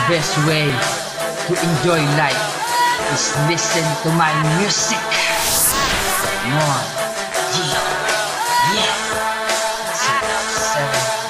best way to enjoy life is listen to my music. Come on. Yeah. 6, 7.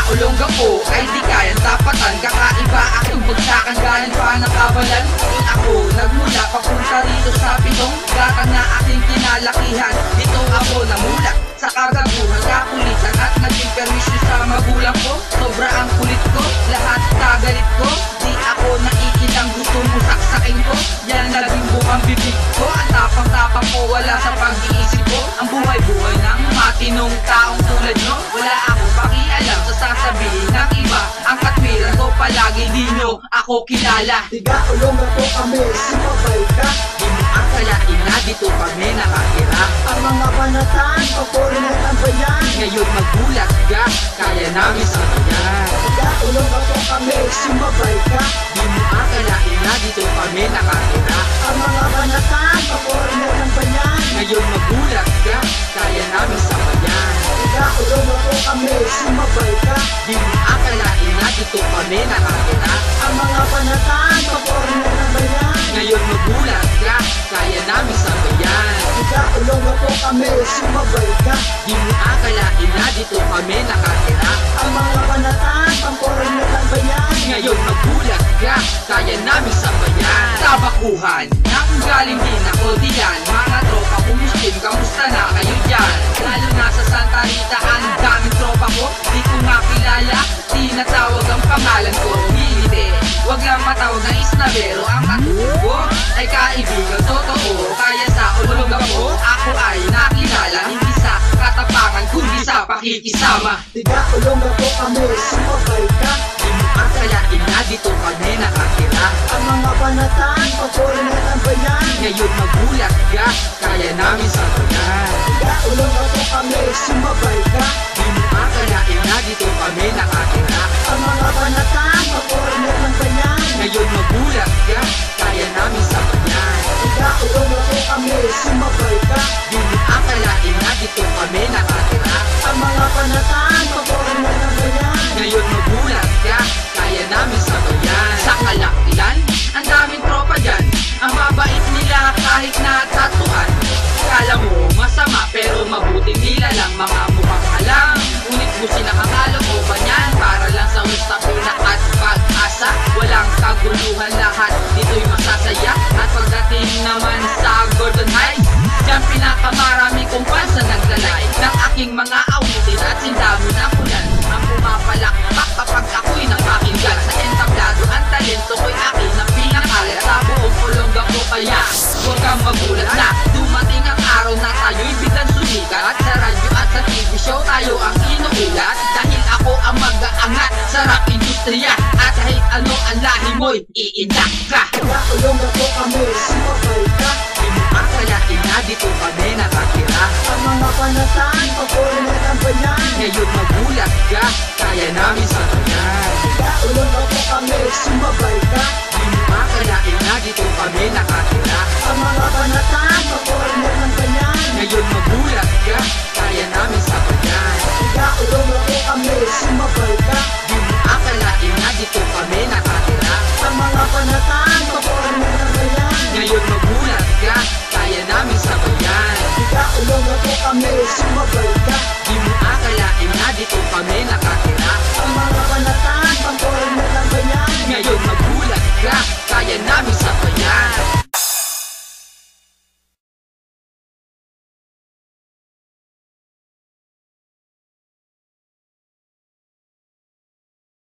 Ulongga ko ay di kayang tapatan. Kakaiba aking bagsakan, galing pa ng kabalan. Doon ako nagmula papunta rito sa pitong gata na aking kinalakihan. Dito ako namulat sa kagaguhan, kakulitan at naging perwisyo sa magulang ko. Sobra ang kulit ko, lahat kagalit ko. Di ako naiilang, gusto mo saksakin ko. Yan naging bukang bibig ko. Ang tapang-tapang ko, wala sa pag-iisip ko. Ang buhay-buhay ng matinong taong tulad nyo. Wala akong pakialam sa sasabihin ng iba. Ang katwiran ko palagi, di nyo ako kilala. Tiga ulong na po kami, sumabay ka. Di mo akalain na dito kami nakatira. Ang mga panatan, papulinan ang bayan. Ngayon magulat ka, kaya namin sabayan. Tiga ulong na po kami, sumabay ka. Di mo akalain na dito kami nakatira. Ang mga panatan, papulinan ang bayan. Ngayon magulat ka, kaya namin sabayan. Tiga ulong na po kami, sumabay ka. Di mo akalain na dito kami nakatira. Ang mga panatan, papulinan ang bayan. Ngayon magulat ka, kaya namin sabayan. Tiga ulong na po kami, sumabay ka. Di mo akalain na dito kami nakatira. Ang mga panatan, papulinan ang bayan. Ngayon magulat ka, kaya namin sabayan. Tabakuhan, nang galing din ako diyan. Mga tropa ko Muslim, kamusta na kayo dyan? Lalo na sa Santa Rita, ang daming tropa ko. Di ko makilala, tinatawag ang pangalan ko. Hindi, wag lang matawag na isnabero. Ang katutubo ko ay kaibigan totoo. Kaya sa ulong ako, ako ay nakilala. Hindi sa katapangan, kundi sa pakikisama. Tiga ulong na po kami, sumabay ka. Di mo akalain na dito kami nakatira. Ang mga panatan, papulinan ang bayan. Ngayon magulat ka, kaya namin sabayan. Tiga ulong na po kami, sumabay ka. Di mo akalain na dito kami nakatira. Ang mga panatan, papulinan ang bayan. Ngayon magulat ka, kaya namin sabayan. Tiga ulong na po kami, sumabay ka. Di mo akalain na dito kami nakatira. Ang mga panatan, papulinan ang bayan. Ngayon magulat ka, kaya namin sabayan. Sa Kalakilan, ang daming tropa dyan. Ang mabait nila kahit na tatuan. Kala mo masama pero mabuti nila lang. Mga mukhang halang, ngunit mo sila kakalokoban yan. Para lang sa West Apuna at Pag-asa. Walang kaguluhan, lahat dito'y masasaya. At pagdating naman sa Gordon Heights, diyan pinakamarami kong fans na naglalay ng aking mga awitin at sindami na kulan. Ang pumapalakpak kapag ako'y napakinggan. Sa entablado ang talento ko'y akin ang pinakalat. Sa buong Olongga ko kaya huwag kang magulat na dumating ang araw na tayo'y biglang sumikat. At sa radyo at sa TV show tayo ang inuulat. Dahil ako ang mag-aangat sa rap industriya. At kahit ano ang lahi mo'y iiyak ka. Tiga ulong na po kami, sumabay ka. Di mo akalain na dito kami nakatira. Ang mga panatan, papulinan ang bayan. Ngayon magulat ka, kaya namin sabayan. Tiga ulong na po kami, sumabay ka. Di mo akalain na dito kami nakatira. Ang mga panatan, papulinan ang bayan. Ngayon magulat ka, kaya namin sabayan. Tiga ulong na po kami, sumabay ka. Di mo akalain na dito kami nakatira. Ang mga panatan, papulinan ang bayan. Ngayon magulat ka, kaya namin sabayan. Tiga ulong na po kami, sumabay ka. Di mo akalain na dito kami nakatira. Ang mga panatan, papulinan ang bayan. Ngayon magulat ka, kaya namin